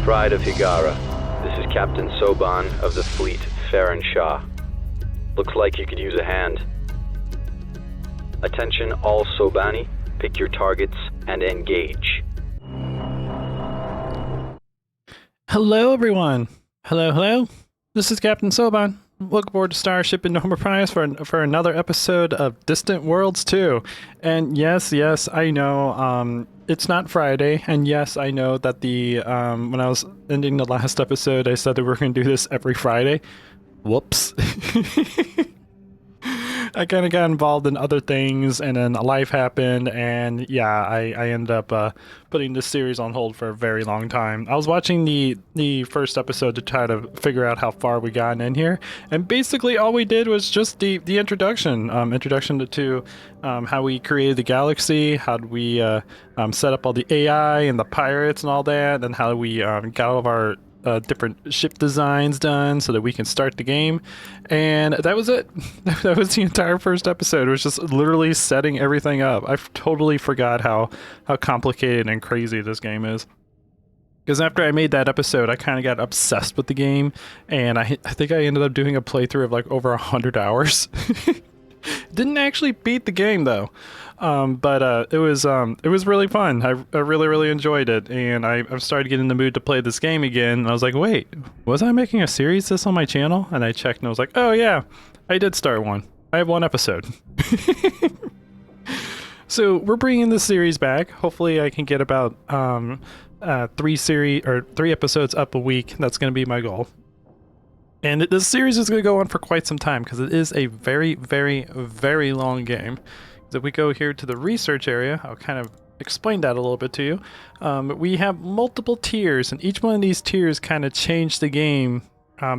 Pride of Higara. This is Captain Soban of the fleet, Farron Shah. Looks like you could use a hand. Attention all Sobani, pick your targets and engage. Hello everyone! Hello. This is Captain Soban. Looking forward to Starship Enterprise for another episode of Distant Worlds 2. And yes, I know, it's not Friday, and yes, I know that when I was ending the last episode, I said that we were going to do this every Friday. Whoops. I kind of got involved in other things, and then life happened, and yeah, I ended up putting this series on hold for a very long time. I was watching the first episode to try to figure out how far we gotten in here, and basically all we did was just the introduction, introduction to how we created the galaxy, how we set up all the AI and the pirates and all that, and how we got all of our different ship designs done so that we can start the game, and that was it. That was the entire first episode. It was just literally setting everything up. I totally forgot how complicated and crazy this game is. Because after I made that episode, I kind of got obsessed with the game, and I think I ended up doing a playthrough of like over 100 hours. Didn't actually beat the game though, but it was really fun. I really enjoyed it, and I've started getting in the mood to play this game again. And I was like, wait, was I making a series this on my channel? And I checked, and I was like, oh yeah, I did start one. I have one episode. So we're bringing this series back. Hopefully, I can get about 3 episodes up a week. That's going to be my goal. And this series is going to go on for quite some time because it is a very long game. So if we go here to the research area, I'll kind of explain that a little bit to you. We have multiple tiers, and each one of these tiers kind of change the game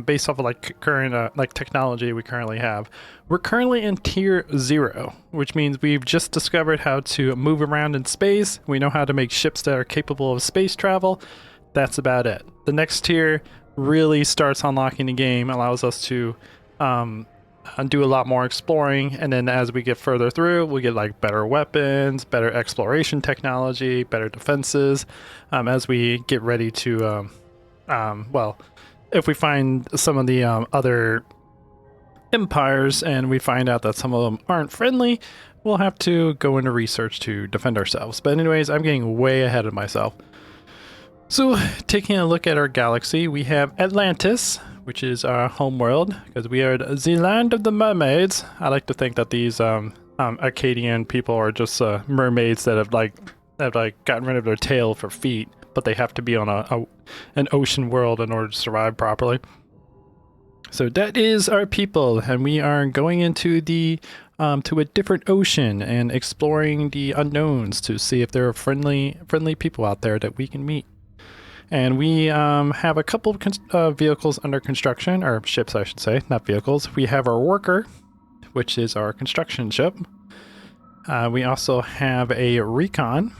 based off of like current technology we currently have. We're currently in tier 0, which means we've just discovered how to move around in space. We know how to make ships that are capable of space travel. That's about it. The next tier really starts unlocking the game, allows us to do a lot more exploring, and then as we get further through, we get like better weapons, better exploration technology, better defenses, as we get ready to well, if we find some of the other empires and we find out that some of them aren't friendly, we'll have to go into research to defend ourselves. But anyways, I'm getting way ahead of myself. So, taking a look at our galaxy, we have Atlantis, which is our home world, because we are the land of the mermaids. I like to think that these Arcadian people are just mermaids that have gotten rid of their tail for feet, but they have to be on an ocean world in order to survive properly. So that is our people, and we are going into to a different ocean and exploring the unknowns to see if there are friendly people out there that we can meet. And we have a couple of vehicles under construction, or ships I should say, not vehicles. We have our worker, which is our construction ship. We also have a recon,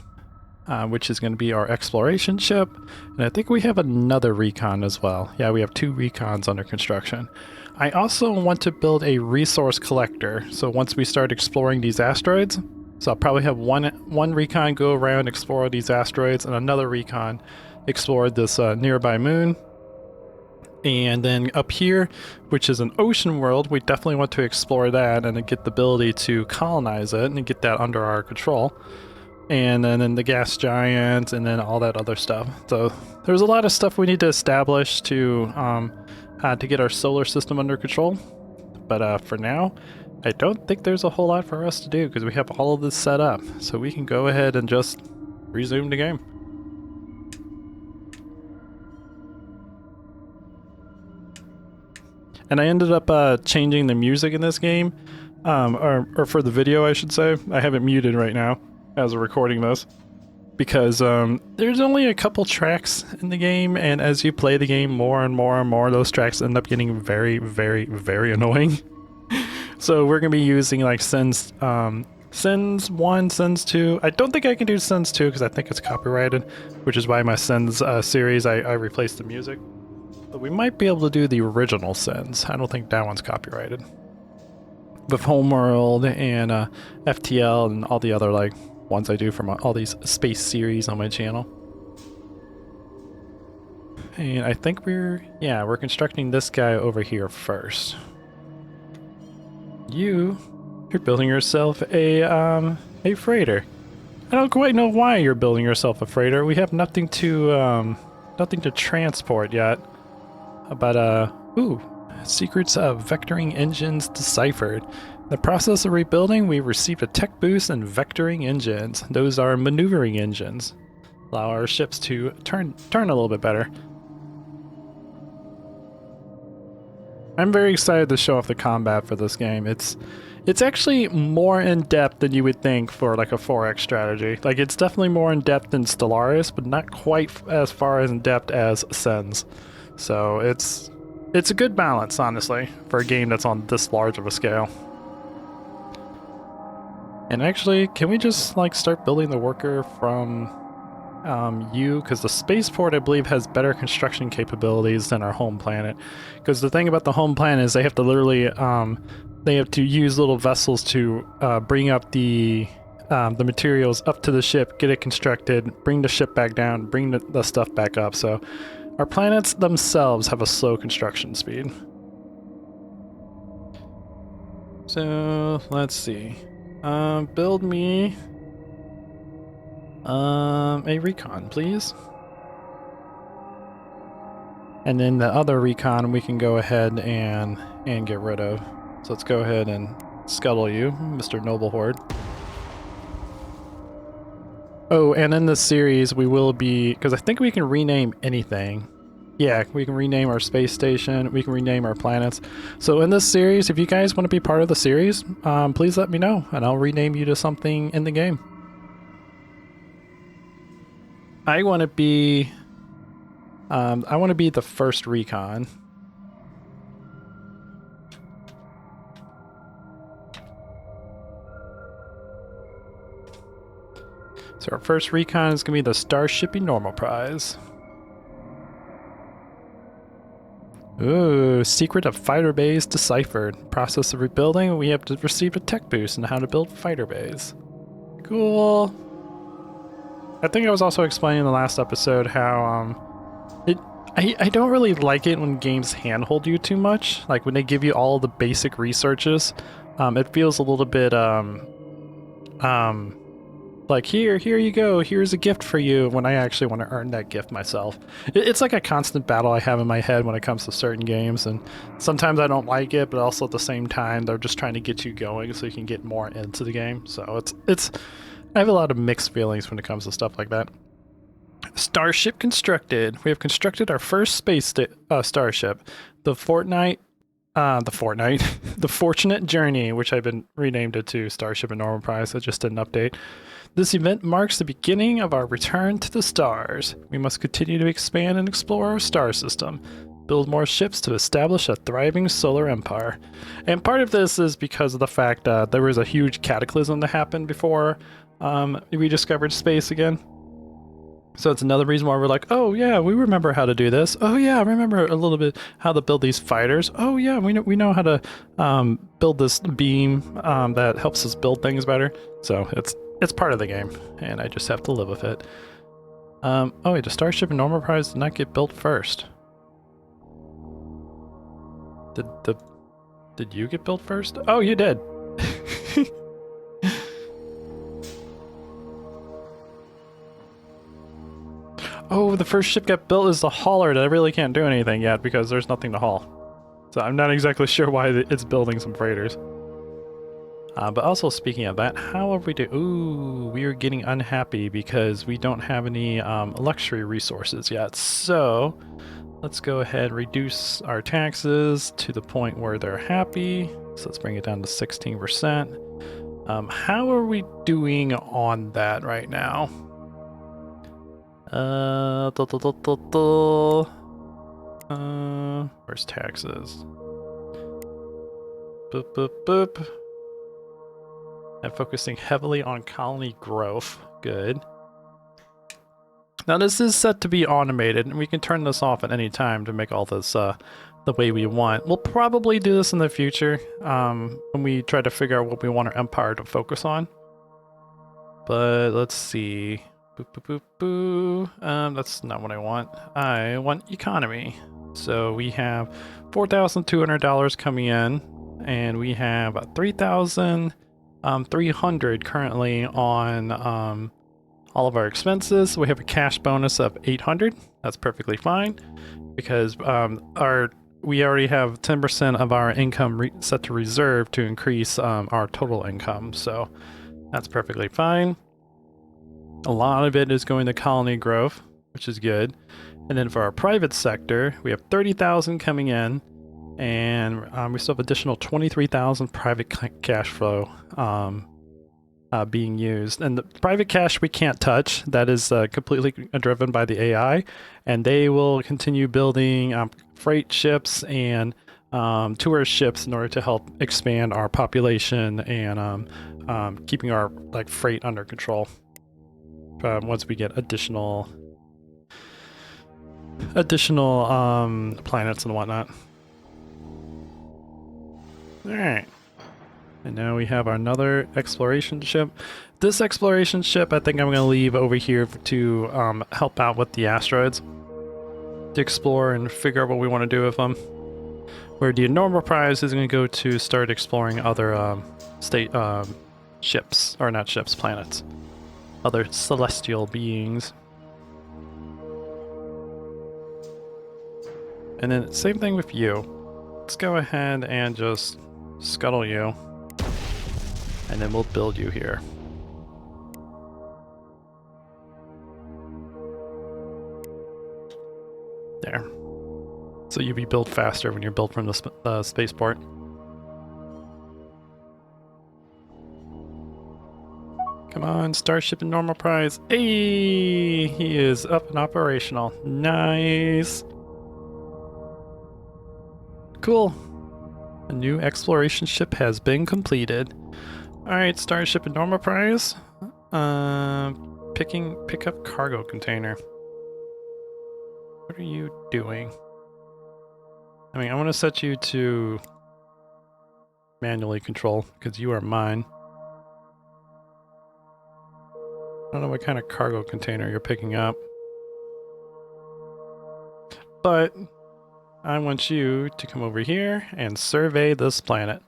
which is going to be our exploration ship. And I think we have another recon as well. Yeah, we have 2 recons under construction. I also want to build a resource collector. So once we start exploring these asteroids, so I'll probably have one recon go around, explore these asteroids, and another recon explore this nearby moon. And then up here, which is an ocean world, we definitely want to explore that and get the ability to colonize it and get that under our control. And then the gas giant, and then all that other stuff. So there's a lot of stuff we need to establish to get our solar system under control. But for now, I don't think there's a whole lot for us to do because we have all of this set up. So we can go ahead and just resume the game. And I ended up changing the music in this game, or for the video I should say. I have it muted right now as we're recording this, because there's only a couple tracks in the game, and as you play the game more and more, those tracks end up getting very annoying. So we're going to be using like Sins 1, Sins 2. I don't think I can do Sins 2 because I think it's copyrighted, which is why my Sins series I replaced the music. But we might be able to do the original Sins. I don't think that one's copyrighted. With Homeworld and FTL and all the other like ones I do from all these space series on my channel. and I think we're constructing this guy over here first. You're building yourself a freighter. I don't quite know why you're building yourself a freighter. We have nothing to transport yet. But ooh, secrets of vectoring engines deciphered. In the process of rebuilding, we received a tech boost in vectoring engines. Those are maneuvering engines. Allow our ships to turn a little bit better. I'm very excited to show off the combat for this game. It's actually more in depth than you would think for like a 4X strategy. Like, it's definitely more in depth than Stellaris, but not quite as far as in depth as Ascends. So it's a good balance, honestly, for a game that's on this large of a scale. And actually, can we just like start building the worker from you? Because the spaceport, I believe, has better construction capabilities than our home planet. Because the thing about the home planet is they have to literally they have to use little vessels to bring up the materials up to the ship, get it constructed, bring the ship back down, bring the stuff back up. So our planets themselves have a slow construction speed. So let's see. Build me a recon, please. And then the other recon we can go ahead and get rid of. So let's go ahead and scuttle you, Mr. Noble Horde. Oh, and in this series we will be, because I think we can rename anything. Yeah, we can rename our space station, we can rename our planets. So in this series, if you guys want to be part of the series, please let me know, and I'll rename you to something in the game. I want to be the first recon. So our first recon is going to be the Starshipping Normal Prize. Ooh, secret of fighter bays deciphered. Process of rebuilding, we have to receive a tech boost in how to build fighter bays. Cool. I think I was also explaining in the last episode how I don't really like it when games handhold you too much. Like when they give you all the basic researches, it feels a little bit like here you go, here's a gift for you, when I actually want to earn that gift myself. It's like a constant battle I have in my head when it comes to certain games, and sometimes I don't like it, but also at the same time they're just trying to get you going so you can get more into the game. So it's I have a lot of mixed feelings when it comes to stuff like that. Starship constructed. We have constructed our first space starship, the Fortnite, the Fortunate Journey, which I've been renamed it to Starship and Normal Prize. I just did an update. This event marks the beginning of our return to the stars. We must continue to expand and explore our star system, build more ships to establish a thriving solar empire. And part of this is because of the fact that there was a huge cataclysm that happened before we discovered space again. So it's another reason why we're like, oh yeah, we remember how to do this. Oh yeah, I remember a little bit how to build these fighters. Oh yeah, we know how to build this beam that helps us build things better. So it's part of the game, and I just have to live with it. Oh wait, the Starship and Normal Prize did not get built first. Did you get built first? Oh, you did. Oh, the first ship got built is the hauler that I really can't do anything yet because there's nothing to haul. So I'm not exactly sure why it's building some freighters. But also speaking of that, how are we doing? Ooh, we are getting unhappy because we don't have any luxury resources yet. So let's go ahead and reduce our taxes to the point where they're happy. So let's bring it down to 16%. How are we doing on that right now? Where's taxes? Boop, boop, boop. I'm focusing heavily on colony growth. Good. Now this is set to be automated, and we can turn this off at any time to make all this the way we want. We'll probably do this in the future when we try to figure out what we want our empire to focus on. But let's see. Boo, boo, boo, boo. That's not what I want. I want economy. So we have $4,200 coming in, and we have 3,300 currently on all of our expenses. We have a cash bonus of 800. That's perfectly fine because we already have 10% of our income set to reserve to increase our total income. So that's perfectly fine. A lot of it is going to colony growth, which is good. And then for our private sector, we have 30,000 coming in, and we still have additional 23,000 private cash flow being used. And the private cash we can't touch. That is completely driven by the AI, and they will continue building freight ships and tourist ships in order to help expand our population and keeping our freight under control. Once we get additional planets and whatnot. All right. And now we have another exploration ship. This exploration ship, I think I'm going to leave over here to help out with the asteroids, to explore and figure out what we want to do with them. Where the normal prize is going to go to start exploring other ships, or not ships, planets, other celestial beings. And then same thing with you. Let's go ahead and just scuttle you. And then we'll build you here. There. So you'll be built faster when you're built from the spaceport. Come on, Starship and normal prize. Hey! He is up and operational. Nice! Cool. A new exploration ship has been completed. Alright, Starship and normal prize. Pick up cargo container. What are you doing? I mean, I want to set you to manually control because you are mine. I don't know what kind of cargo container you're picking up. But I want you to come over here and survey this planet.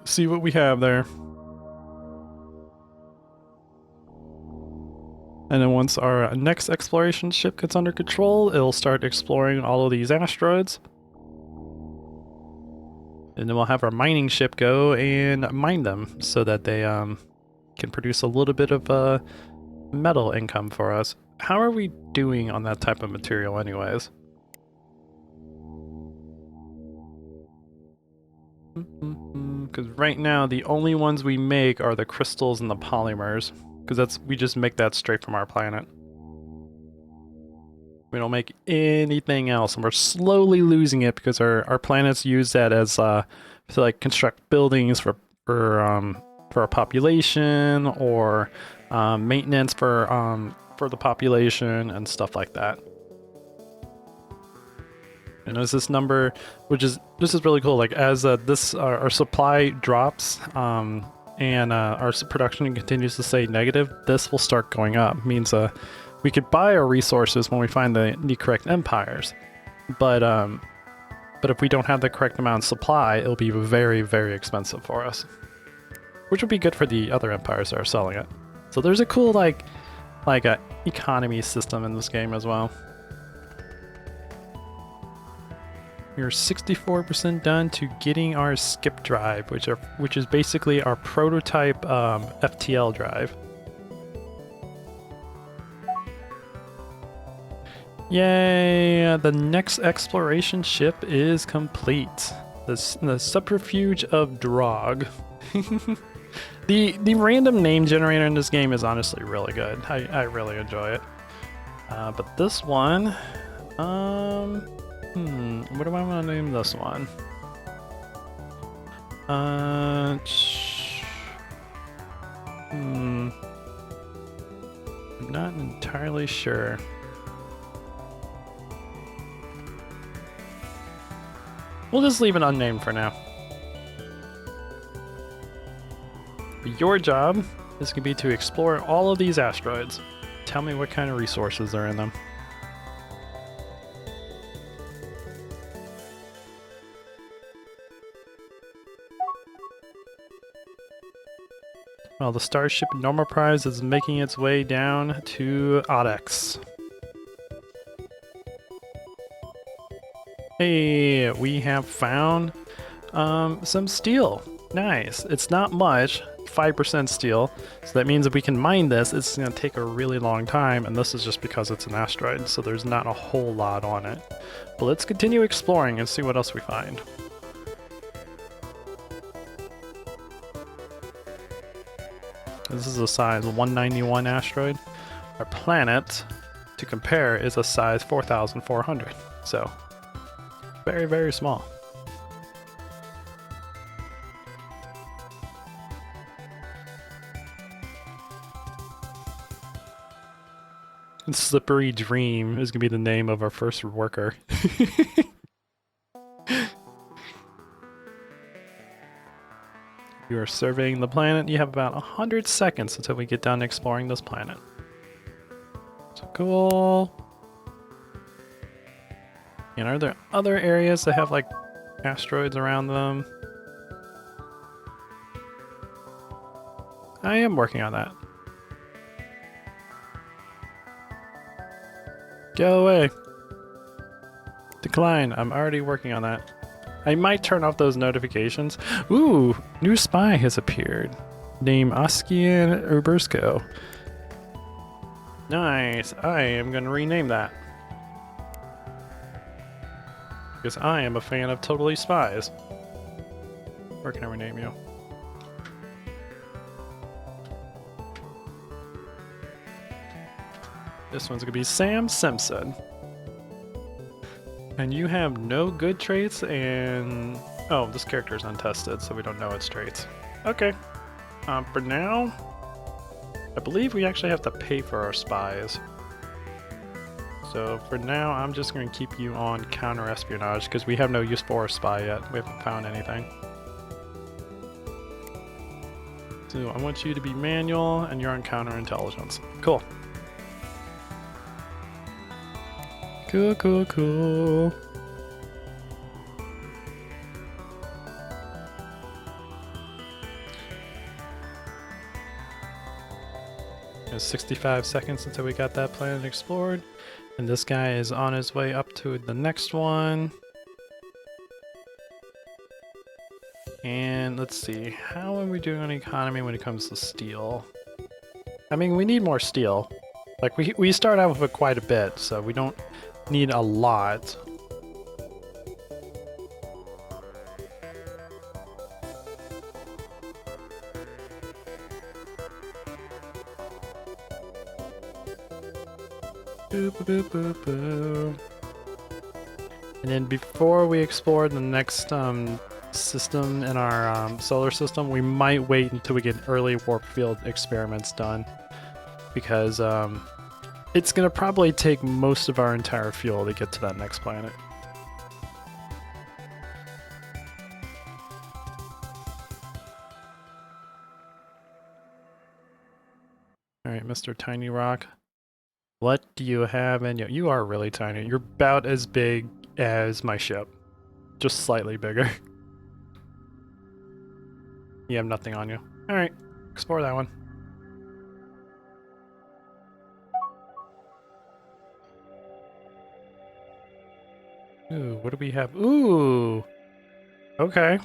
See what we have there. And then once our next exploration ship gets under control, it'll start exploring all of these asteroids. And then we'll have our mining ship go and mine them so that they can produce a little bit of metal income for us. How are we doing on that type of material anyways? Because right now the only ones we make are the crystals and the polymers. Because we just make that straight from our planet. We don't make anything else, and we're slowly losing it because our planets use that as to construct buildings for our population, or maintenance for the population and stuff like that. And as this number, this is really cool. Like as our supply drops, and our production continues to stay negative, this will start going up. Means we could buy our resources when we find the correct empires, but if we don't have the correct amount of supply, it'll be very, very expensive for us, which would be good for the other empires that are selling it. So there's a cool like a economy system in this game as well. We're 64% done to getting our skip drive, which is basically our prototype FTL drive. Yay! The next exploration ship is complete. The subterfuge of Drog. The random name generator in this game is honestly really good. I really enjoy it. But this one, what do I want to name this one? I'm not entirely sure. We'll just leave it unnamed for now. Your job This could be to explore all of these asteroids. Tell me what kind of resources are in them. Well, the Starship Normal Prize is making its way down to Odex. Hey, we have found some steel. Nice. It's not much, 5% steel. So that means if we can mine this, it's going to take a really long time, and this is just because it's an asteroid, so there's not a whole lot on it. But let's continue exploring and see what else we find. This is a size 191 asteroid. Our planet, to compare, is a size 4,400. So, very, very small. Slippery Dream is going to be the name of our first worker. You are surveying the planet. You have about 100 seconds until we get done exploring this planet. So cool. And are there other areas that have like asteroids around them? I am working on that. Go away. Decline. I'm already working on that. I might turn off those notifications. Ooh, new spy has appeared. Name Oskian Ubersko. Nice. I am going to rename that. Because I am a fan of Totally Spies. Where can I rename you? This one's gonna be Sam Simpson. And you have no good traits and... Oh, this character is untested, so we don't know its traits. Okay. For now, I believe we actually have to pay for our spies. So for now, I'm just going to keep you on counter-espionage, because we have no use for a spy yet. We haven't found anything. So I want you to be manual, and you're on counterintelligence. Cool. Cool, cool, cool. There's 65 seconds until we got that planet explored. And this guy is on his way up to the next one. And let's see, how are we doing on economy when it comes to steel? I mean, we need more steel. Like, we start out with quite a bit, so we don't need a lot. Boop, boop, boop, boop. And then before we explore the next system in our solar system, we might wait until we get early warp field experiments done, because it's going to probably take most of our entire fuel to get to that next planet. Alright, Mr. Tiny Rock. What do you have in you? You are really tiny. You're about as big as my ship. Just slightly bigger. You have nothing on you. Alright, explore that one. Ooh, what do we have? Ooh! Okay.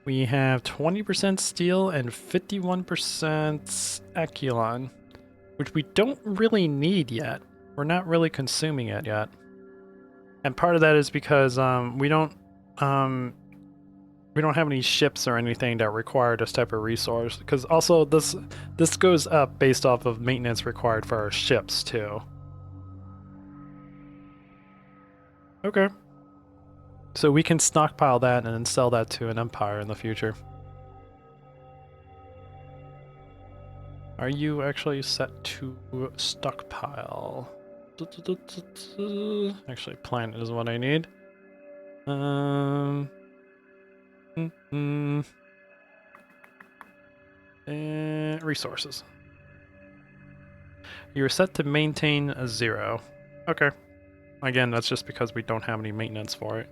We have 20% steel and 51% Eculon, which we don't really need yet. We're not really consuming it yet. And part of that is because we don't have any ships or anything that require this type of resource. Because also this goes up based off of maintenance required for our ships too. Okay. So we can stockpile that and then sell that to an empire in the future. Are you actually set to stockpile? Actually, planet is what I need. And resources. You're set to maintain a 0. Okay. Again, that's just because we don't have any maintenance for it.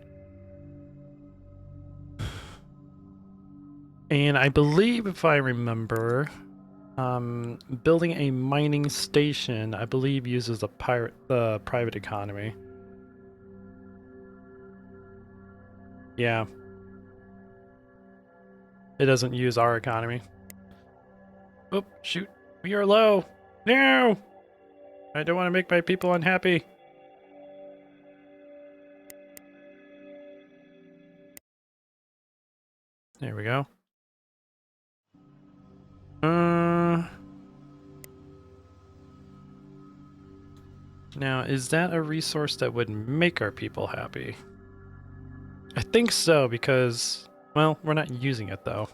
And I believe, if I remember, building a mining station, I believe, uses the private economy. Yeah. It doesn't use our economy. Oh, shoot. We are low. No! I don't want to make my people unhappy. There we go. Now, is that a resource that would make our people happy? I think so, because, well, we're not using it, though.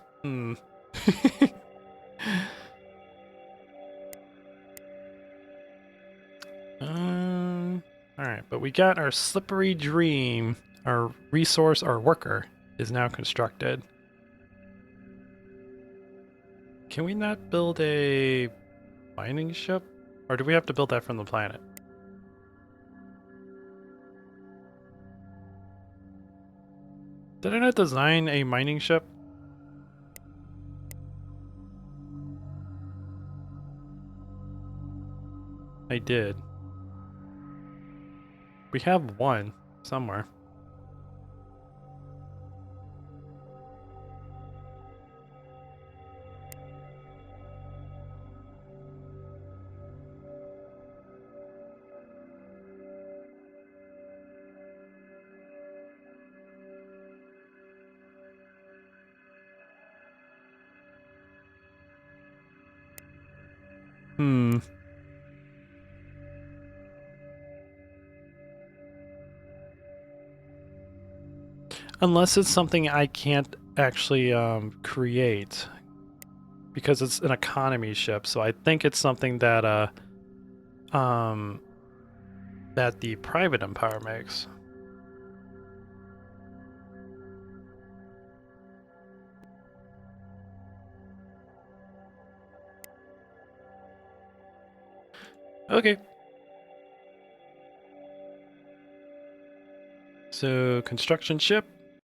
Alright, but we got our slippery dream. Our resource, our worker, is now constructed. Can we not build a mining ship? Or do we have to build that from the planet? Did I not design a mining ship? I did. We have one somewhere. Unless it's something I can't actually create, because it's an economy ship. So I think it's something that that the private empire makes. Okay. So construction ship,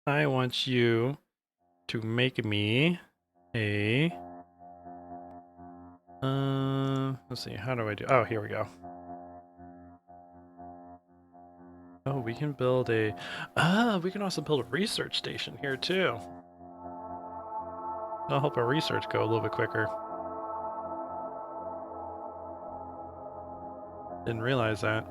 I want you to make me a let's see, how do I do? Oh, here we go. Oh, we can build a we can also build a research station here too. That'll help our research go a little bit quicker. Didn't realize that.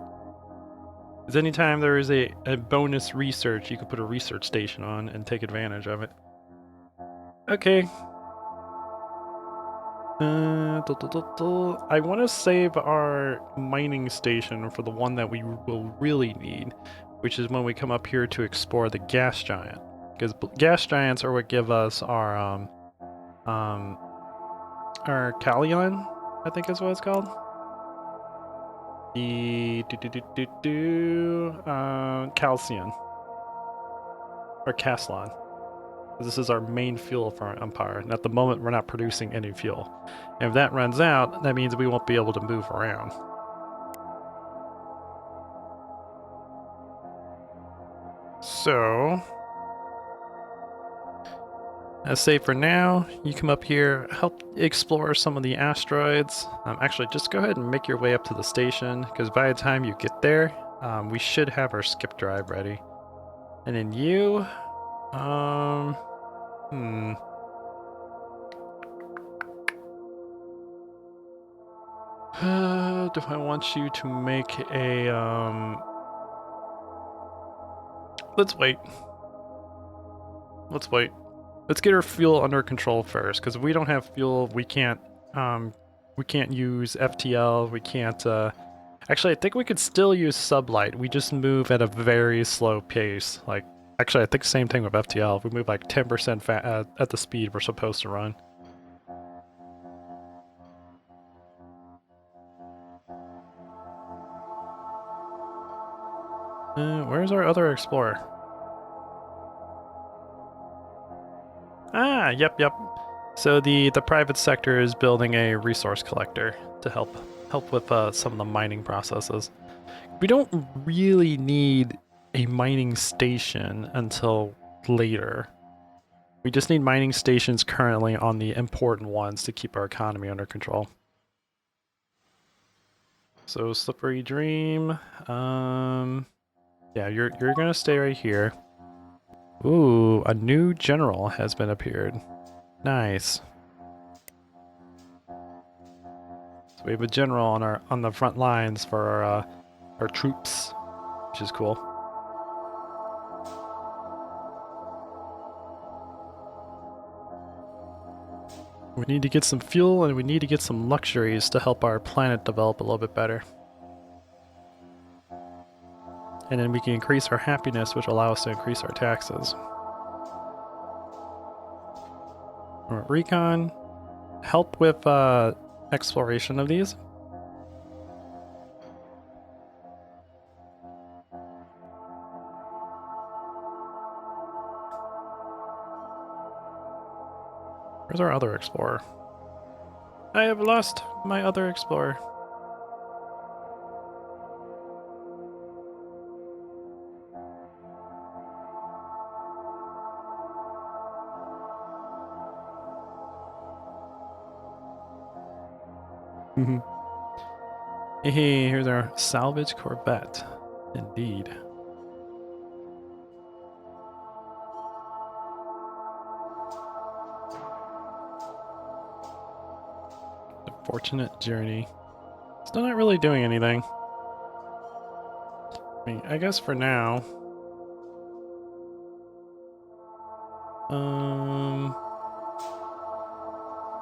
Because anytime there is a bonus research, you can put a research station on and take advantage of it. Okay. I want to save our mining station for the one that we will really need, which is when we come up here to explore the gas giant. Because gas giants are what give us our Callion, I think is what it's called. The Calcium or Caslon. This is our main fuel for our empire, and at the moment we're not producing any fuel. And if that runs out, that means we won't be able to move around. So, let's say for now, you come up here, help explore some of the asteroids. Actually, just go ahead and make your way up to the station, because by the time you get there, we should have our skip drive ready. And then you, do I want you to make a, let's wait. Let's wait. Let's get our fuel under control first, because if we don't have fuel, we can't use FTL, we can't, actually, I think we could still use sublight. We just move at a very slow pace. Like, actually, I think same thing with FTL. We move like 10% at the speed we're supposed to run. Where's our other explorer? Ah, yep. So the private sector is building a resource collector to help with some of the mining processes. We don't really need a mining station until later. We just need mining stations currently on the important ones to keep our economy under control. So Slippery Dream, yeah, you're gonna stay right here. Ooh, a new general has been appeared. Nice. So we have a general on the front lines for our troops, which is cool. We need to get some fuel and we need to get some luxuries to help our planet develop a little bit better. And then we can increase our happiness, which will allow us to increase our taxes. Recon, help with exploration of these. Where's our other explorer? I have lost my other explorer. Hey, here's our salvage corvette. Indeed. The fortunate journey. Still not really doing anything. I mean, I guess for now.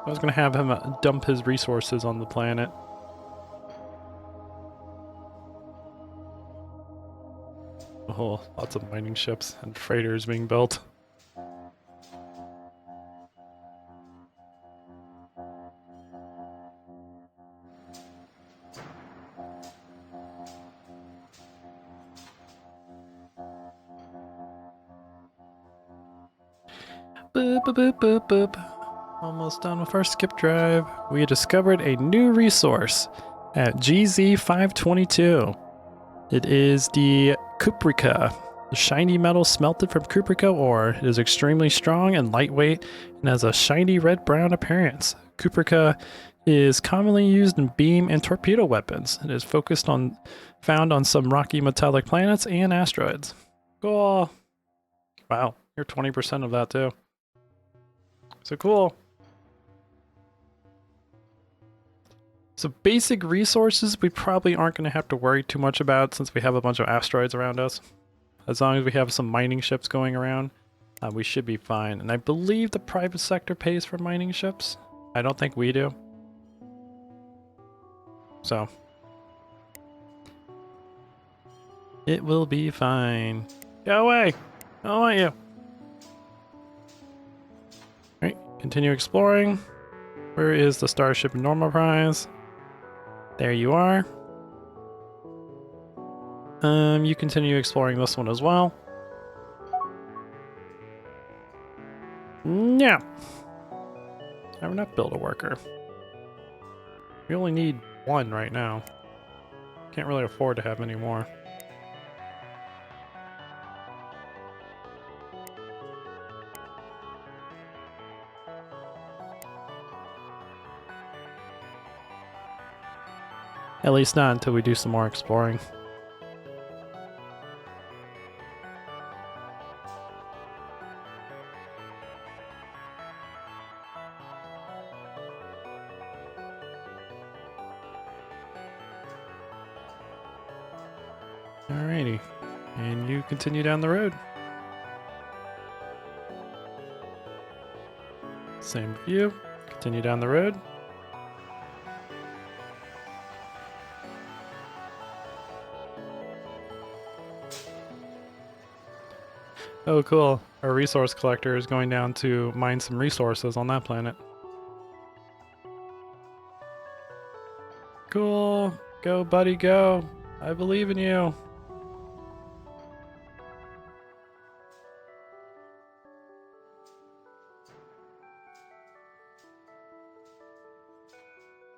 I was gonna have him dump his resources on the planet. Oh, lots of mining ships and freighters being built. Boop, boop, boop, boop, boop. Almost done with our skip drive. We discovered a new resource at GZ522. It is the cuprica, the shiny metal smelted from cuprica ore. It is extremely strong and lightweight and has a shiny red-brown appearance. Cuprica is commonly used in beam and torpedo weapons. It is found on some rocky metallic planets and asteroids. Cool. Wow, you're 20% of that too. So cool. So basic resources we probably aren't going to have to worry too much about since we have a bunch of asteroids around us. As long as we have some mining ships going around, we should be fine. And I believe the private sector pays for mining ships. I don't think we do. So it will be fine. Go away! I don't want you. Alright, continue exploring. Where is the Starship Normal Prize? There you are. You continue exploring this one as well. Yeah. I will not build a worker. We only need one right now. Can't really afford to have any more. At least not until we do some more exploring. Alrighty. And you continue down the road. Same view. Continue down the road. Oh, cool. Our resource collector is going down to mine some resources on that planet. Cool. Go, buddy, go. I believe in you.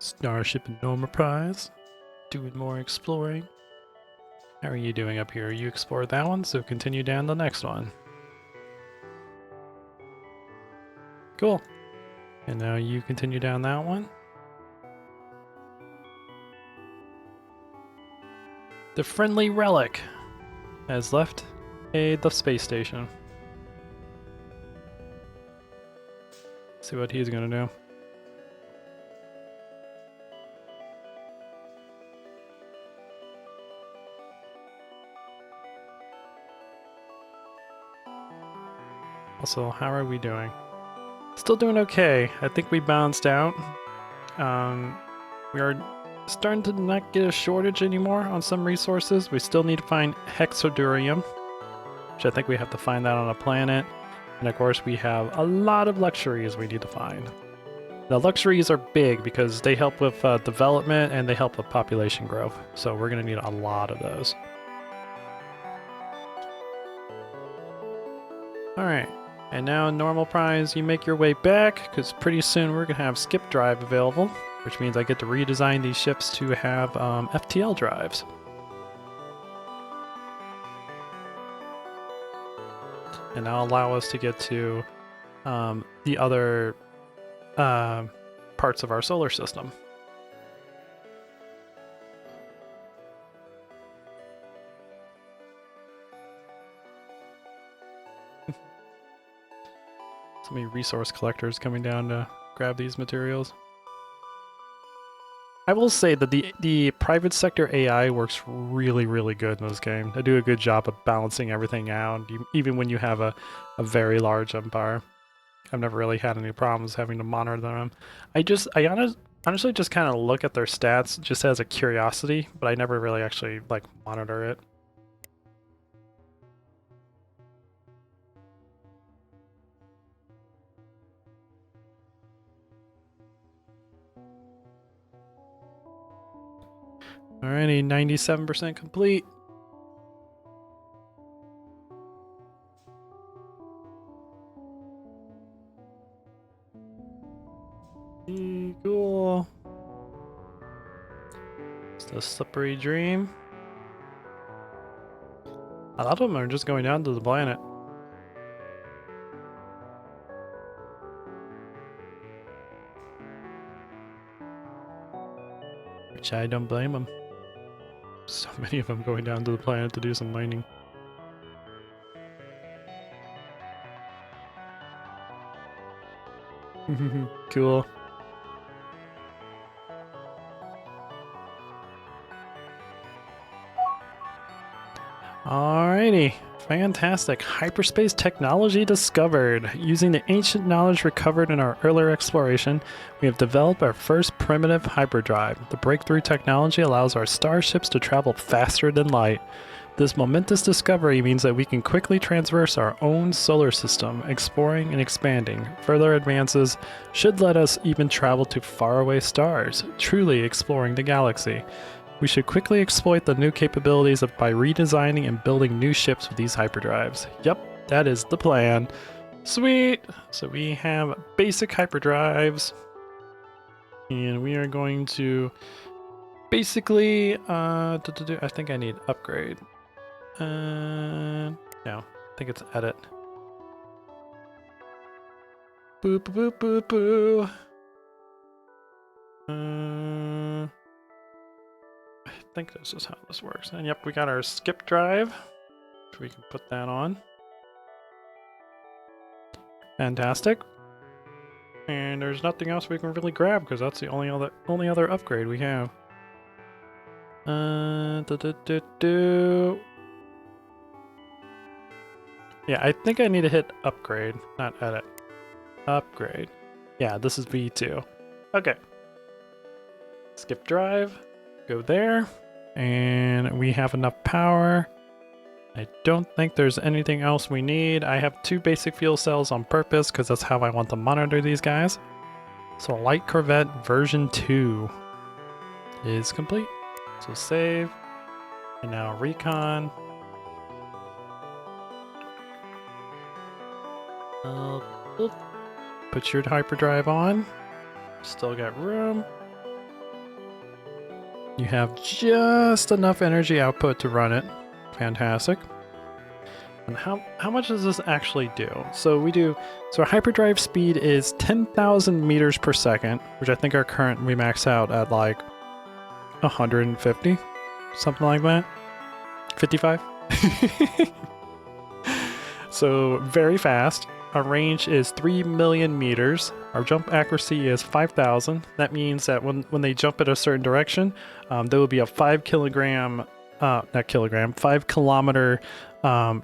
Starship Enterprise. Doing more exploring. How are you doing up here? You explored that one, so continue down the next one. Cool. And now you continue down that one. The friendly relic has left the space station. See what he's gonna do. Also, how are we doing? Still doing okay. I think we balanced out. We are starting to not get a shortage anymore on some resources. We still need to find hexadurium, which I think we have to find that on a planet. And of course, we have a lot of luxuries we need to find. The luxuries are big because they help with development and they help with population growth. So we're going to need a lot of those. Alright, and now normal prize, you make your way back because pretty soon we're going to have skip drive available, which means I get to redesign these ships to have FTL drives. And that'll allow us to get to the other parts of our solar system. So many resource collectors coming down to grab these materials. I will say that the private sector AI works really, really good in this game. They do a good job of balancing everything out, even when you have a very large empire. I've never really had any problems having to monitor them. I honestly just kind of look at their stats just as a curiosity, but I never really actually like monitor it. Alrighty, 97% complete. Cool. It's the slippery dream. A lot of them are just going down to the planet. Which I don't blame them. So many of them going down to the planet to do some mining. Cool. Alrighty, fantastic. Hyperspace technology discovered. Using the ancient knowledge recovered in our earlier exploration, we have developed our first primitive hyperdrive. The breakthrough technology allows our starships to travel faster than light. This momentous discovery means that we can quickly traverse our own solar system, exploring and expanding. Further advances should let us even travel to faraway stars, truly exploring the galaxy. We should quickly exploit the new capabilities by redesigning and building new ships with these hyperdrives. Yep, that is the plan. Sweet! So we have basic hyperdrives. And we are going to basically, I think I need upgrade. No, I think it's edit. Boo boo boo boo boo. I think this is how this works. And yep, we got our skip drive, which we can put that on. Fantastic. And there's nothing else we can really grab because that's the only other upgrade we have. Yeah, I think I need to hit upgrade, not edit. Upgrade. Yeah, this is V2. Okay. Skip drive. Go there. And we have enough power. I don't think there's anything else we need. I have 2 basic fuel cells on purpose because that's how I want to monitor these guys. So Light Corvette version 2 is complete. So save. And now recon. Put your hyperdrive on. Still got room. You have just enough energy output to run it. Fantastic. And how much does this actually do? So our hyperdrive speed is 10,000 meters per second, which I think our current we max out at like 150, something like that. 55. So very fast. Our range is 3 million meters. Our jump accuracy is 5,000. That means that when they jump in a certain direction, there will be a 5 kilometer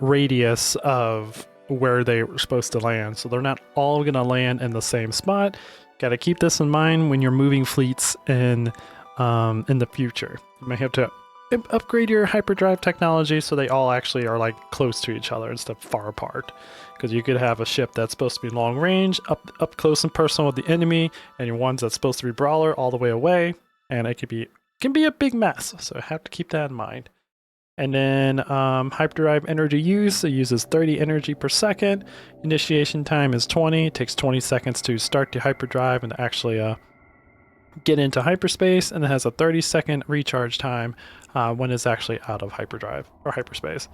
radius of where they were supposed to land. So they're not all going to land in the same spot. Got to keep this in mind when you're moving fleets in the future. You may have to upgrade your hyperdrive technology so they all actually are like close to each other instead of far apart. Because you could have a ship that's supposed to be long range, up close and personal with the enemy, and your ones that's supposed to be brawler all the way away, and it can be a big mess. So have to keep that in mind. And then hyperdrive energy use, it uses 30 energy per second. Initiation time is 20. It takes 20 seconds to start the hyperdrive and actually get into hyperspace, and it has a 30-second recharge time when it's actually out of hyperdrive or hyperspace.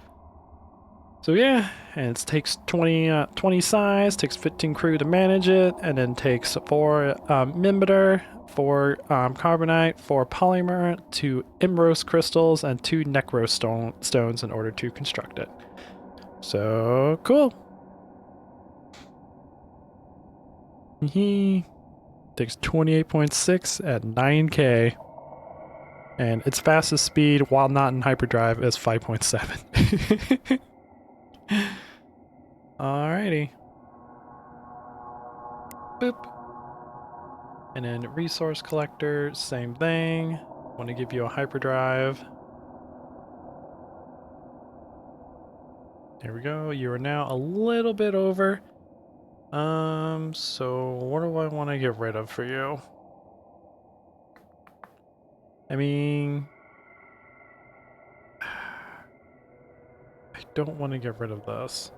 So yeah, and it takes 20 size, takes 15 crew to manage it, and then takes 4 Mimbeter, 4 Carbonite, 4 Polymer, 2 Imrose crystals, and 2 Necro stones in order to construct it. So cool. He takes 28.6 at 9K, and its fastest speed while not in hyperdrive is 5.7. Alrighty. Boop. And then resource collector, same thing. Want to give you a hyperdrive. There we go. You are now a little bit over. So what do I want to get rid of for you? I mean, I don't want to get rid of this.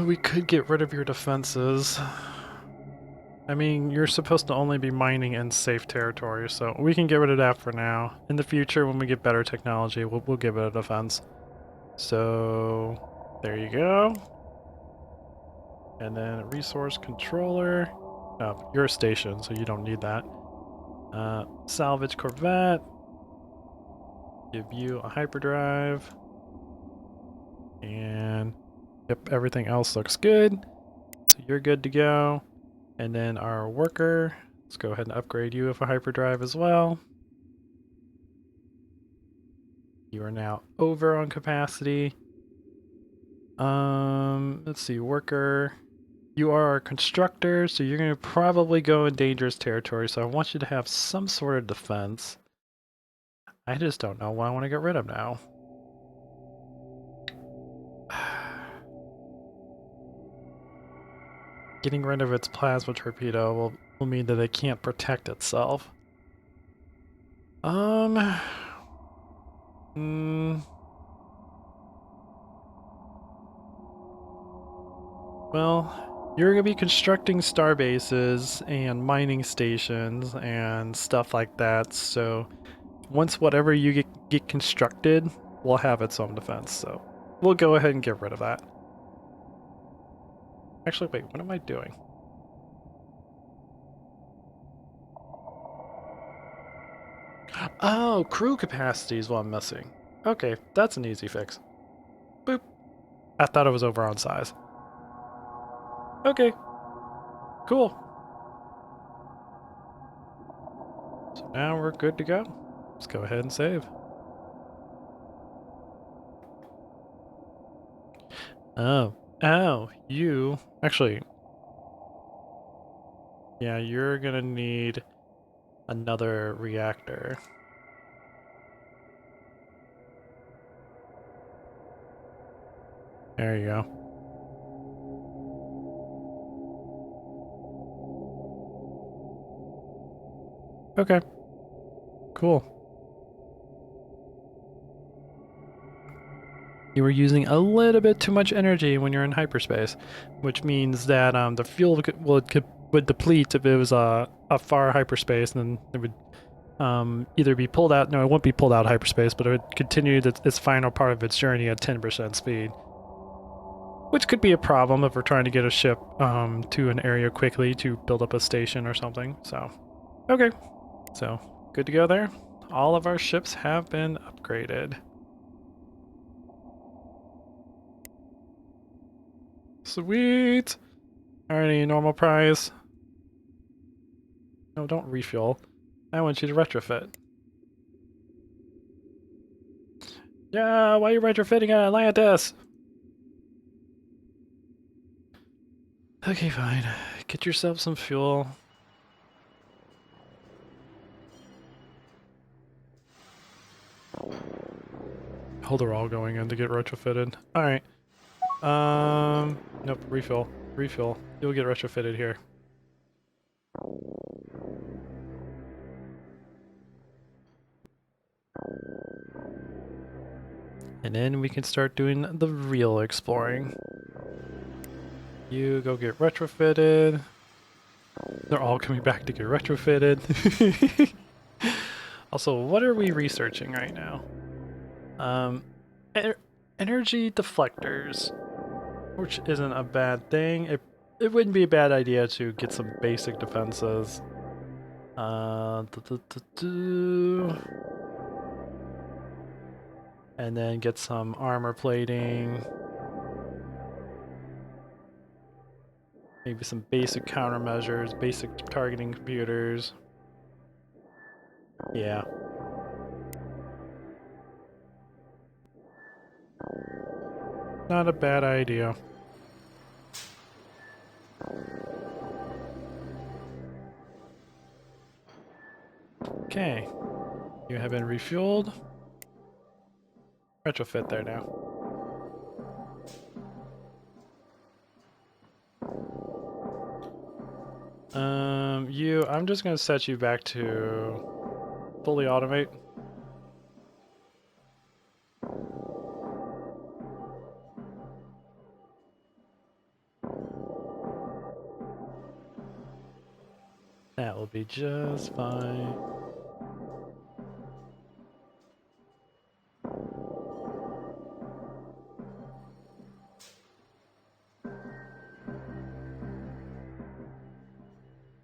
We could get rid of your defenses. I mean, you're supposed to only be mining in safe territory, so we can get rid of that for now. In the future, when we get better technology, we'll give it a defense. So, there you go. And then resource controller. Oh, you're a station, so you don't need that. Salvage Corvette. Give you a hyperdrive. And yep, everything else looks good. So you're good to go. And then our worker, let's go ahead and upgrade you with a hyperdrive as well. You are now over on capacity. Let's see, worker. You are a constructor, so you're going to probably go in dangerous territory, so I want you to have some sort of defense. I just don't know what I want to get rid of now. Getting rid of its plasma torpedo will mean that it can't protect itself. Well, you're going to be constructing star bases and mining stations and stuff like that, so once whatever you get constructed will have its own defense, so we'll go ahead and get rid of that. Actually, wait, what am I doing? Oh, crew capacity is what I'm missing. Okay, that's an easy fix. Boop. I thought it was over on size. Okay. Cool. So now we're good to go. Let's go ahead and save. Oh. Oh, you... Actually... Yeah, you're gonna need another reactor. There you go. Okay. Cool. you were using a little bit too much energy when you're in hyperspace, which means that the fuel would deplete if it was a far hyperspace, and then it would either be pulled out. No, it won't be pulled out of hyperspace, but it would continue its final part of its journey at 10% speed, which could be a problem if we're trying to get a ship to an area quickly to build up a station or something. So, okay, so good to go there. All of our ships have been upgraded. Sweet! Alrighty, normal prize. No, don't refuel. I want you to retrofit. Yeah, why are you retrofitting at Atlantis? Okay, fine. Get yourself some fuel. Oh, they're all going in to get retrofitted. Alright. Nope, refill. Refill. You'll get retrofitted here. And then we can start doing the real exploring. You go get retrofitted. They're all coming back to get retrofitted. Also, what are we researching right now? Energy deflectors, which isn't a bad thing. It wouldn't be a bad idea to get some basic defenses. And then get some armor plating. Maybe some basic countermeasures, basic targeting computers. Yeah. Not a bad idea. Okay. You have been refueled. Retrofit there now. I'm just gonna set you back to fully automate. That will be just fine.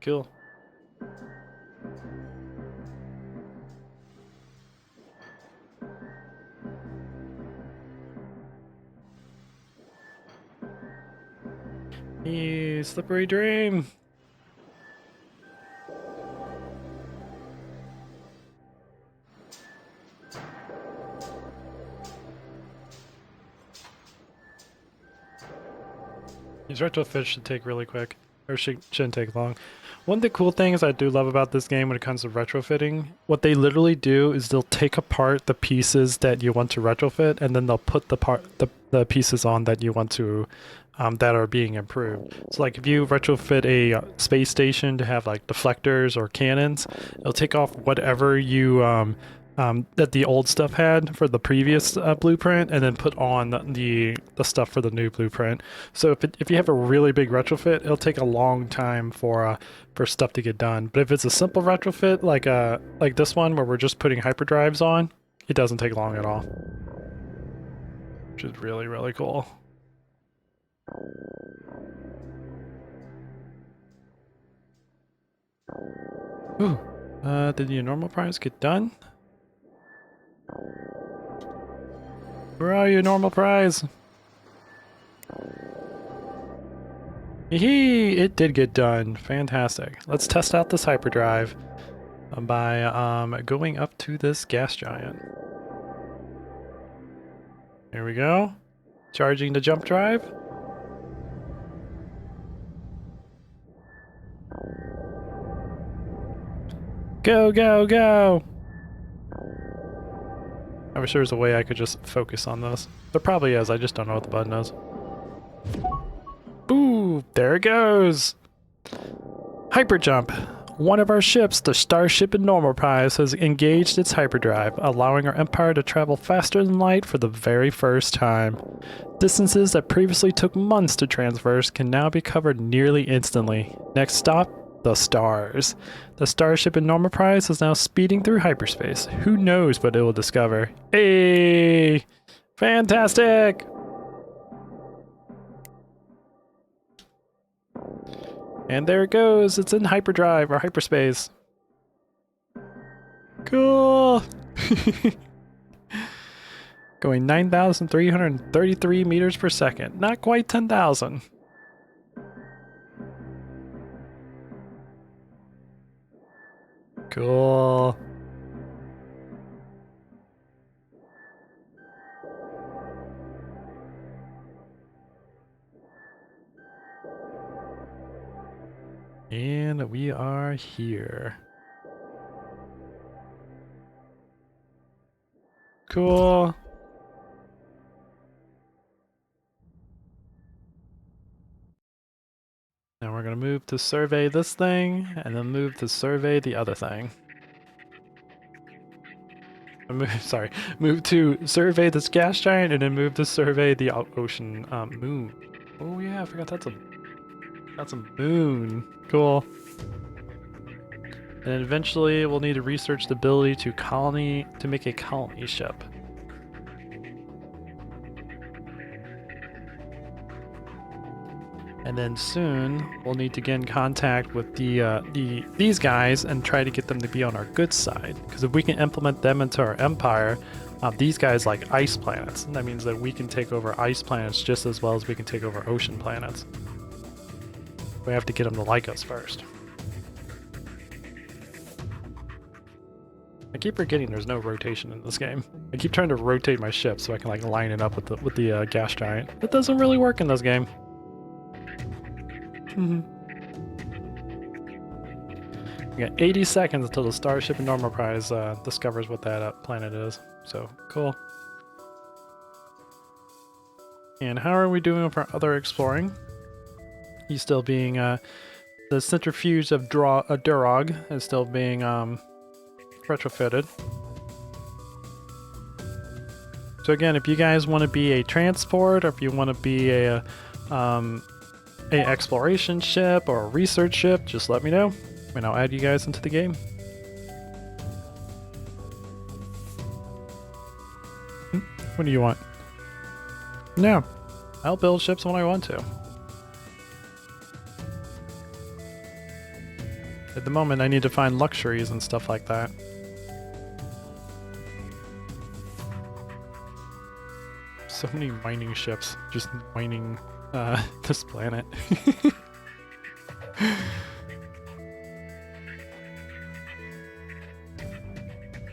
Cool. Slippery dream. These retrofits should take really quick, or shouldn't take long. One of the cool things I do love about this game when it comes to retrofitting, what they literally do is they'll take apart the pieces that you want to retrofit, and then they'll put the pieces on that you want to, that are being improved. So like if you retrofit a space station to have like deflectors or cannons, it'll take off whatever you that the old stuff had for the previous blueprint, and then put on the stuff for the new blueprint. So if you have a really big retrofit, it'll take a long time for stuff to get done. But if it's a simple retrofit like this one where we're just putting hyperdrives on, it doesn't take long at all, which is really, really cool. Ooh, did your normal prize get done? Where are you, normal prize? Hee, it did get done. Fantastic. Let's test out this hyperdrive by going up to this gas giant. Here we go. Charging the jump drive. Go, go, go! I wish there was a way I could just focus on this. There probably is, I just don't know what the button is. Ooh, there it goes! Hyper jump! one of our ships, the Starship in Normal Prize, has engaged its hyperdrive, allowing our Empire to travel faster than light for the very first time. Distances that previously took months to traverse can now be covered nearly instantly. Next stop, the stars. The Starship in Normal Prize is now speeding through hyperspace. Who knows what it will discover? Hey! Fantastic! And there it goes. It's in hyperdrive or hyperspace. Cool. Going 9,333 meters per second. Not quite 10,000. Cool. And we are here. Cool. Now we're gonna move to survey this thing, and then move to survey the other thing. Move to survey this gas giant, and then move to survey the ocean moon. Oh yeah, I forgot that's a moon. Cool. And eventually we'll need to research the ability to make a colony ship. And then soon we'll need to get in contact with these guys and try to get them to be on our good side. Because if we can implement them into our empire, these guys like ice planets. That means that we can take over ice planets just as well as we can take over ocean planets. We have to get them to like us first. I keep forgetting there's no rotation in this game. I keep trying to rotate my ship so I can like line it up with the gas giant. It doesn't really work in this game. We got 80 seconds until the Starship in Normal Prize discovers what that planet is. So cool. And how are we doing with our other exploring? He's still being the centrifuge of Durog is still being retrofitted. So again, if you guys want to be a transport, or if you want to be a exploration ship or a research ship, just let me know, and I'll add you guys into the game. What do you want? No, I'll build ships when I want to. At the moment, I need to find luxuries and stuff like that. So many mining ships just mining this planet.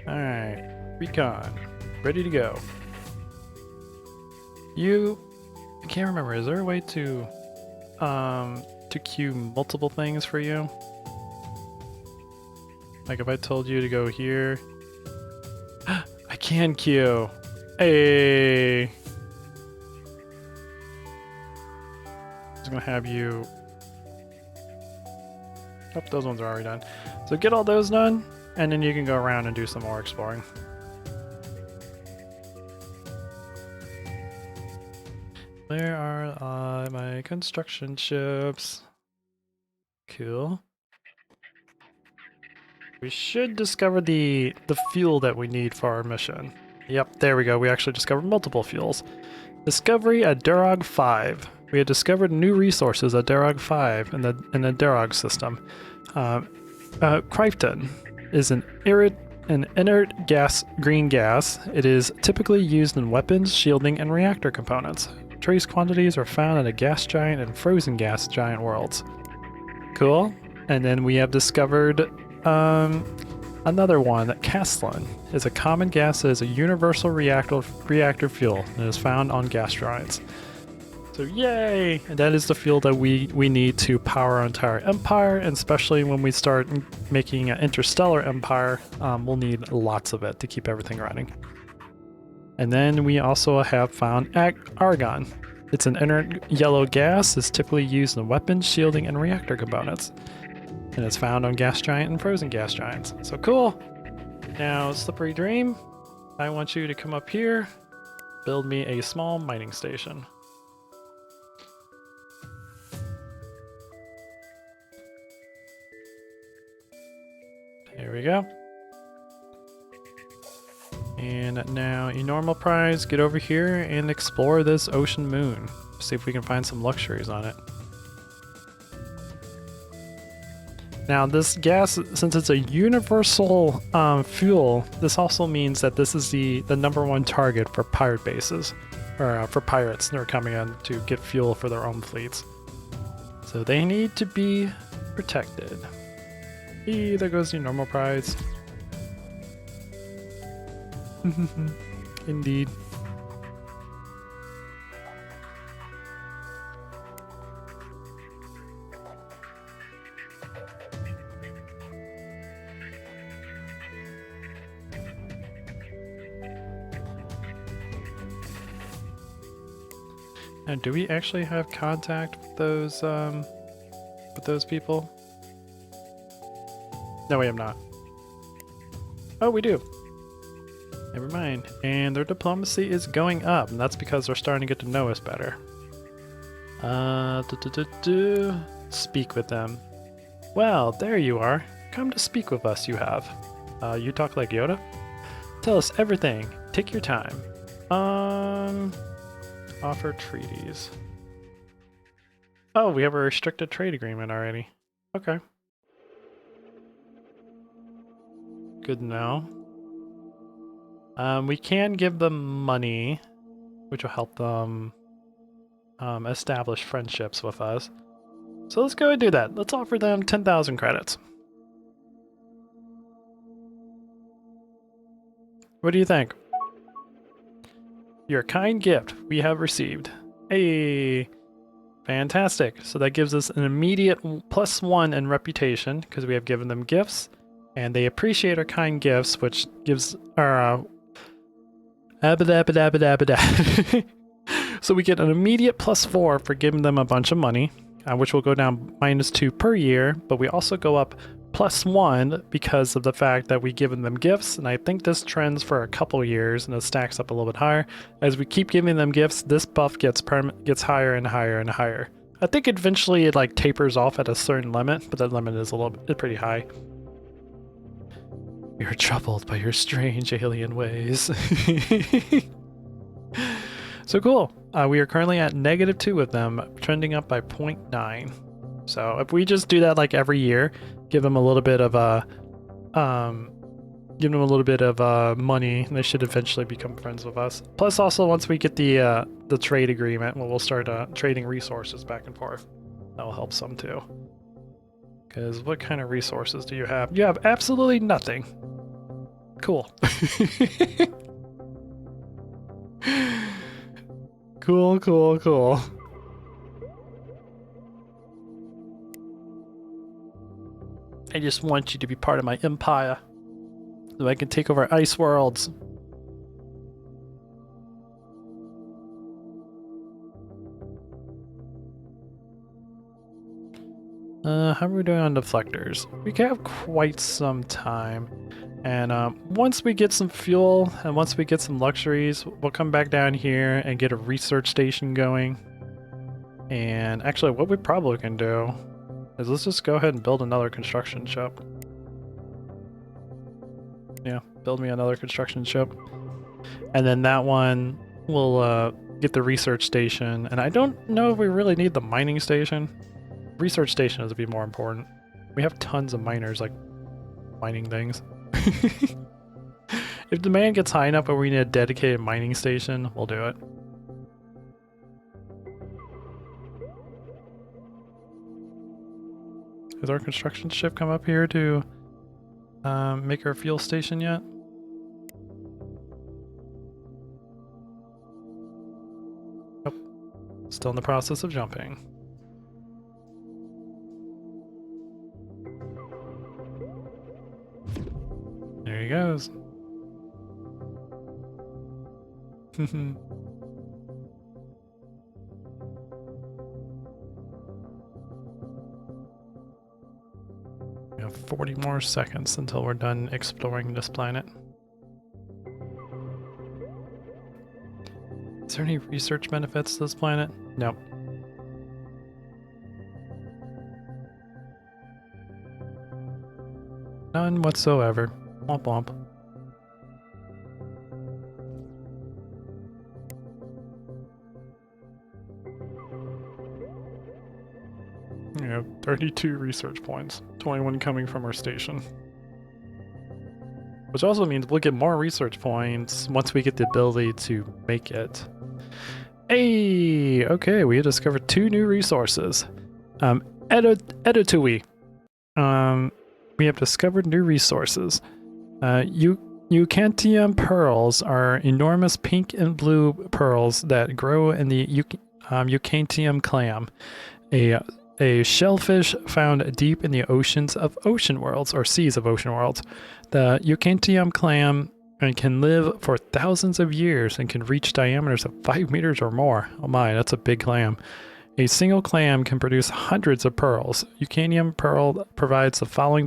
Alright, recon, ready to go. I can't remember, is there a way to queue multiple things for you? Like if I told you to go here, I can queue. Hey, I'm gonna have you. Oh, those ones are already done. So get all those done, and then you can go around and do some more exploring. Where are my construction ships? Cool. We should discover the fuel that we need for our mission. Yep, there we go. We actually discovered multiple fuels. Discovery at Durog 5. We had discovered new resources at Durog 5 in the Durog system. Krypton is an inert green gas. It is typically used in weapons, shielding, and reactor components. Trace quantities are found in a gas giant and frozen gas giant worlds. Cool. And then we have discovered another one, Castlin, is a common gas that is a universal reactor fuel and is found on gas giants. So yay! And that is the fuel that we need to power our entire empire, and especially when we start making an interstellar empire, we'll need lots of it to keep everything running. And then we also have found argon. It's an inert yellow gas. It's typically used in weapons, shielding, and reactor components. and it's found on gas giant and frozen gas giants. So cool. Now, Slippery Dream, I want you to come up here, build me a small mining station. There we go. And now, you normal prize, get over here and explore this ocean moon. See if we can find some luxuries on it. Now, this gas, since it's a universal fuel, this also means that this is the #1 target for pirate bases, or for pirates that are coming in to get fuel for their own fleets. So they need to be protected. There goes your normal prize. Indeed. And do we actually have contact with those people? No, we have not. Oh, we do. Never mind. And their diplomacy is going up, and that's because they're starting to get to know us better. Speak with them. Well, there you are. Come to speak with us, you have. You talk like Yoda? Tell us everything. Take your time. Offer treaties. Oh, we have a restricted trade agreement already. Okay. Good to know. We can give them money, which will help them establish friendships with us. So let's go and do that. Let's offer them 10,000 credits. What do you think? Your kind gift we have received. Hey, fantastic. So that gives us an immediate +1 in reputation because we have given them gifts, and they appreciate our kind gifts, which gives our so we get an immediate +4 for giving them a bunch of money, which will go down -2 per year, but we also go up +1 because of the fact that we've given them gifts, and I think this trends for a couple years and it stacks up a little bit higher. As we keep giving them gifts, this buff gets higher and higher and higher. I think eventually it like tapers off at a certain limit, but that limit is pretty high. We are troubled by your strange alien ways. So cool. We are currently at -2 with them, trending up by 0.9. So if we just do that like every year, give them a little bit of money, and they should eventually become friends with us. Plus, also once we get the trade agreement, we'll start trading resources back and forth. That will help some too. Because what kind of resources do you have? You have absolutely nothing. Cool. Cool, cool, cool. I just want you to be part of my empire so I can take over ice worlds. How are we doing on deflectors? We have quite some time. And once we get some fuel and once we get some luxuries, we'll come back down here and get a research station going. And actually, what we probably can do is let's just go ahead and build another construction ship. Yeah, build me another construction ship. And then that one will get the research station. And I don't know if we really need the mining station. Research station would be more important. We have tons of miners like mining things. If demand gets high enough where we need a dedicated mining station, we'll do it. Has our construction ship come up here to make our fuel station yet? Nope. Still in the process of jumping. There he goes. have 40 more seconds until we're done exploring this planet. Is there any research benefits to this planet? Nope. None whatsoever. Womp womp. We have 32 research points, 21 coming from our station. Which also means we'll get more research points once we get the ability to make it. Hey! Okay, we have discovered 2 new resources. Editui. We have discovered new resources. Eucantium pearls are enormous pink and blue pearls that grow in the Eucantium clam, a shellfish found deep in the oceans of ocean worlds, or seas of ocean worlds. The Eucantium clam can live for thousands of years and can reach diameters of 5 meters or more. Oh my, that's a big clam. A single clam can produce hundreds of pearls. Eucantium pearl provides the following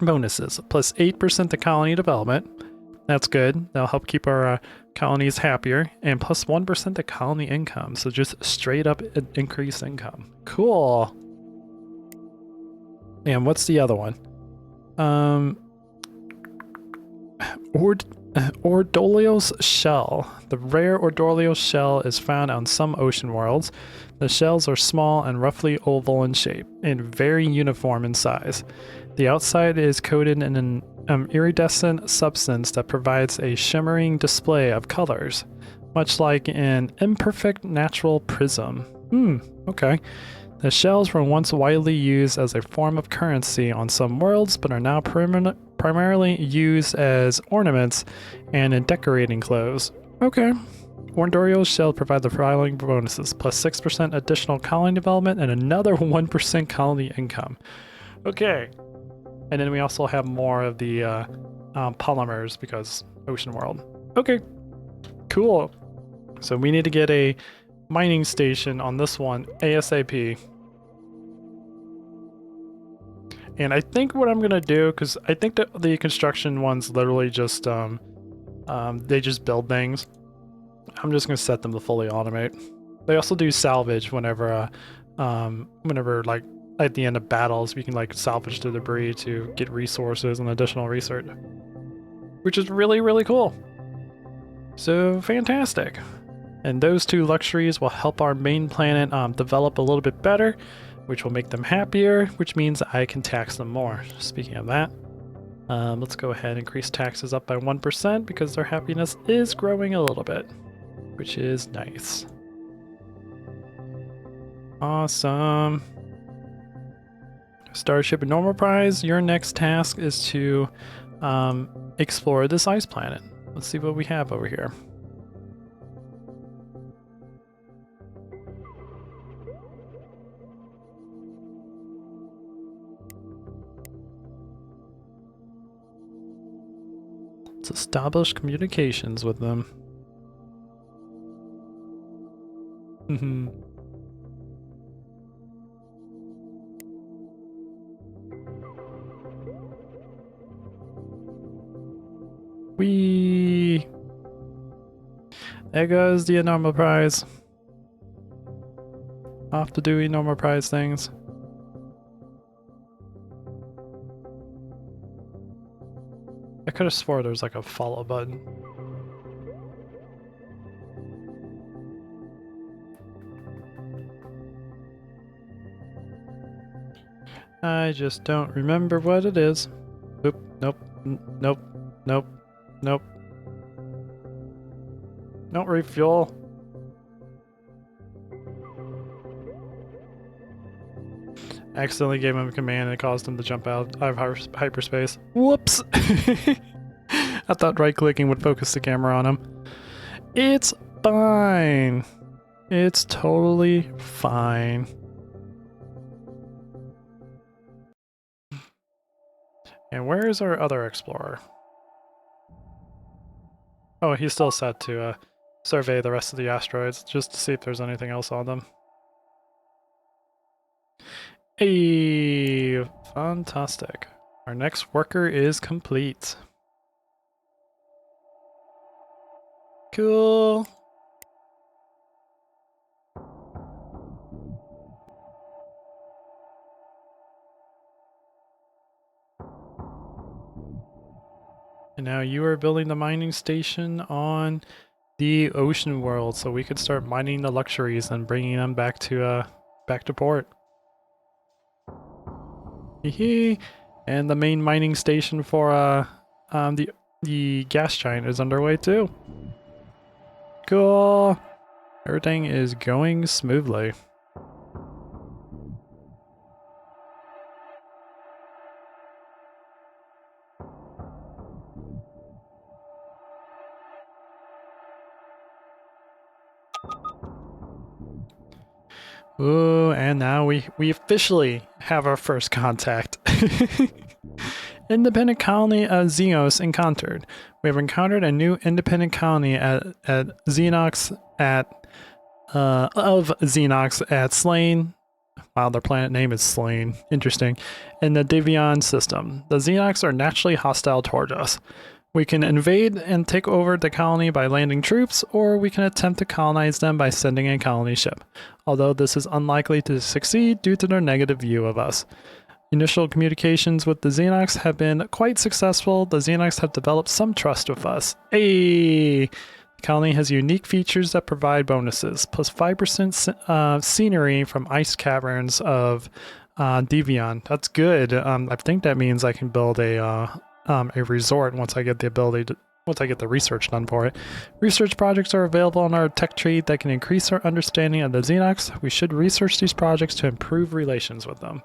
bonuses. Plus 8% to colony development. That's good. That'll help keep our colonies happier. And plus 1% to colony income. So just straight up increase income. Cool. And what's the other one? Ordolios shell. The rare Ordolios shell is found on some ocean worlds. The shells are small and roughly oval in shape, and very uniform in size. The outside is coated in an iridescent substance that provides a shimmering display of colors, much like an imperfect natural prism. Okay. The shells were once widely used as a form of currency on some worlds, but are now primarily used as ornaments and in decorating clothes. Okay. Ordorio's shell provide the following bonuses, plus 6% additional colony development and another 1% colony income. Okay. And then we also have more of the polymers because ocean world. Okay. Cool. So we need to get a mining station on this one ASAP. And I think what I'm gonna do, because I think that the construction ones literally just they just build things. I'm just gonna set them to fully automate. They also do salvage whenever like at the end of battles we can like salvage the debris to get resources and additional research, which is really, really cool. So fantastic. And those 2 luxuries will help our main planet develop a little bit better, which will make them happier, which means I can tax them more. Speaking of that, let's go ahead and increase taxes up by 1% because their happiness is growing a little bit, which is nice. Awesome. Starship and Normal Prize, your next task is to explore this ice planet. Let's see what we have over here. Let's establish communications with them. Whee! There goes the normal prize. Off to do normal prize things. I could have swore there was like a follow button. I just don't remember what it is. Oop, nope, nope, nope, nope. Don't refuel. I accidentally gave him a command and it caused him to jump out of hyperspace. Whoops! I thought right-clicking would focus the camera on him. It's fine. It's totally fine. And where is our other explorer? Oh, he's still set to survey the rest of the asteroids, just to see if there's anything else on them. Hey, Fantastic. Our next worker is complete. Cool. And now you are building the mining station on the ocean world, so we could start mining the luxuries and bringing them back to port. Hee. And the main mining station for the gas giant is underway too. Cool. Everything is going smoothly. Ooh, and now we officially have our first contact. Independent colony of Xenos encountered. We have encountered a new independent colony at Xenox of Xenox at Slain. Wow, their planet name is Slain. Interesting. In the Devion system. The Xenox are naturally hostile toward us. We can invade and take over the colony by landing troops, or we can attempt to colonize them by sending a colony ship, although this is unlikely to succeed due to their negative view of us. Initial communications with the Xenox have been quite successful. The Xenox have developed some trust with us. Hey! The colony has unique features that provide bonuses, plus 5% scenery from ice caverns of Devion. That's good. I think that means I can build a resort once I get the research done for it. Research projects are available on our tech tree that can increase our understanding of the Xenox. We should research these projects to improve relations with them.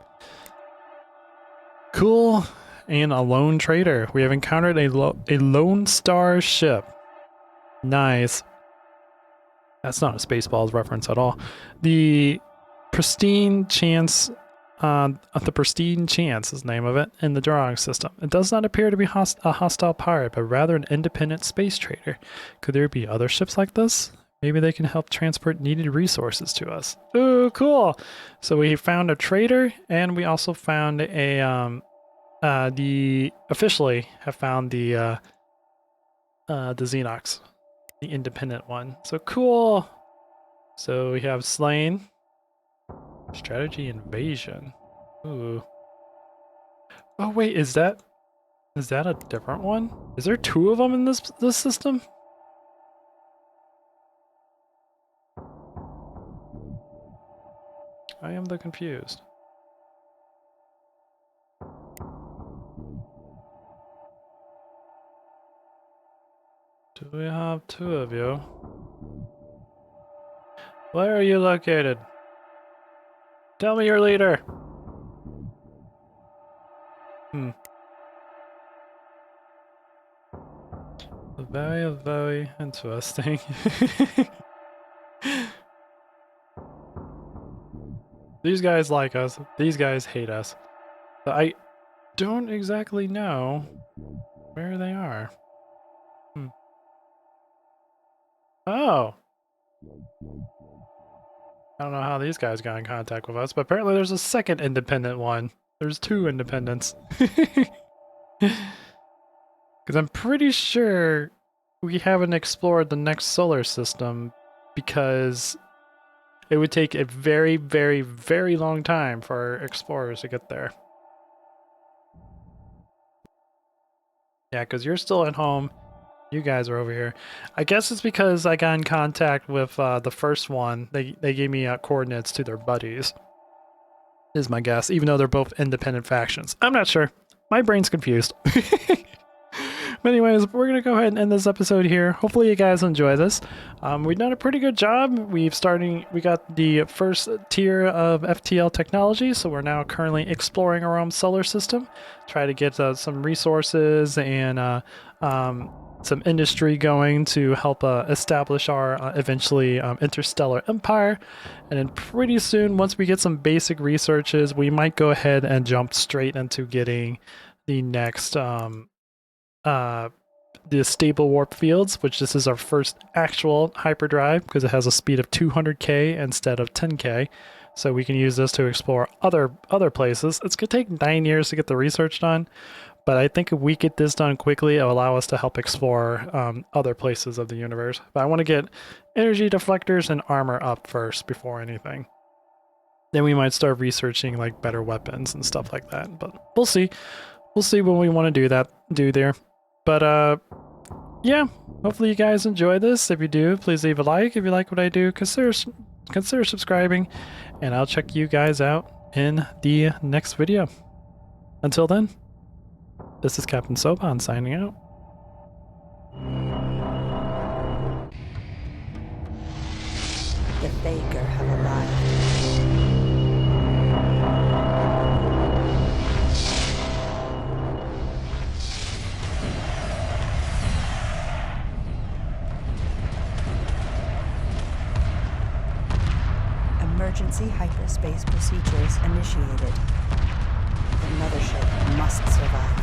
Cool. And a lone trader. We have encountered a Lone Star ship. Nice. That's not a Spaceballs reference at all. The Pristine Chance the Pristine Chance is the name of it in the drawing system. It does not appear to be a hostile pirate, but rather an independent space trader. Could there be other ships like this? Maybe they can help transport needed resources to us. Ooh, cool! So we found a trader, and we also found officially have found the Xenox, the independent one. So cool! So we have Slain. Strategy invasion. Ooh. Oh wait, is that a different one? Is there two of them in this system? I am confused. Do we have two of you? Where are you located? Tell me your leader. Very, very interesting. These guys like us. These guys hate us. But I don't exactly know where they are. Oh. I don't know how these guys got in contact with us, but apparently there's a second independent one. There's two independents. Because I'm pretty sure we haven't explored the next solar system because it would take a very, very, very long time for our explorers to get there. Yeah, because you're still at home. You guys are over here. I guess it's because I got in contact with the first one. They gave me coordinates to their buddies. Is my guess, even though they're both independent factions. I'm not sure. My brain's confused. But anyways, we're going to go ahead and end this episode here. Hopefully you guys enjoy this. We've done a pretty good job. We got the first tier of FTL technology, so we're now currently exploring our own solar system. Try to get some resources and some industry going to help establish our eventually interstellar empire. And then pretty soon, once we get some basic researches, we might go ahead and jump straight into getting the next the stable warp fields, which this is our first actual hyperdrive because it has a speed of 200k instead of 10k. so we can use this to explore other places. It's gonna take 9 years to get the research done, but I think if we get this done quickly, it'll allow us to help explore other places of the universe. But I want to get energy deflectors and armor up first before anything. Then we might start researching like better weapons and stuff like that. But we'll see. We'll see when we want to do there. But yeah, hopefully you guys enjoy this. If you do, please leave a like. If you like what I do, consider subscribing, and I'll check you guys out in the next video. Until then, this is Captain Soban signing out. The Baker have arrived. Emergency hyperspace procedures initiated. The mothership must survive.